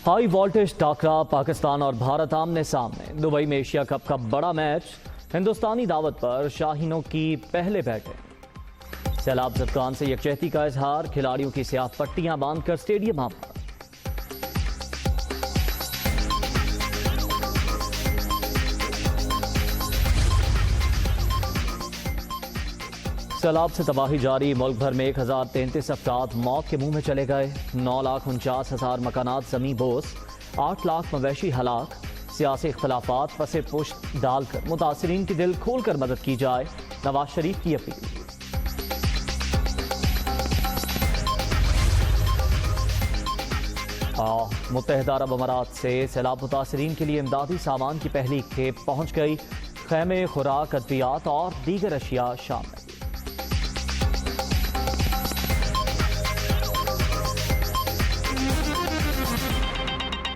High voltage टाकरा, Pakistan और भारत आमने सामने। दुबई में एशिया कप का बड़ा मैच, हिंदुस्तानी दावत पर शाहीनों की पहले बैटिंग। सैलाब ज़दगान से यकजहती का इजहार, खिलाड़ियों की स्याह पट्टियां बांधकर स्टेडियम आमा। सैलाब से तबाही जारी, मुल्क भर में 1033 अफराद मौत के मुंह में चले गए। 9,49,000 मकानात ज़मीं बोस, 8 लाख मवेशी हलाक। सियासी इख्तलाफात पसे पुश्त डालकर मुतासरीन की दिल खोलकर मदद की जाए, नवाज शरीफ की अपील। मुत्तहिदा अरब अमारात से सैलाब मुतासरीन के लिए इमदादी सामान की पहली खेप पहुंच गई। खैमे, खुराक, अद्वियात और दीगर अशिया शामिल।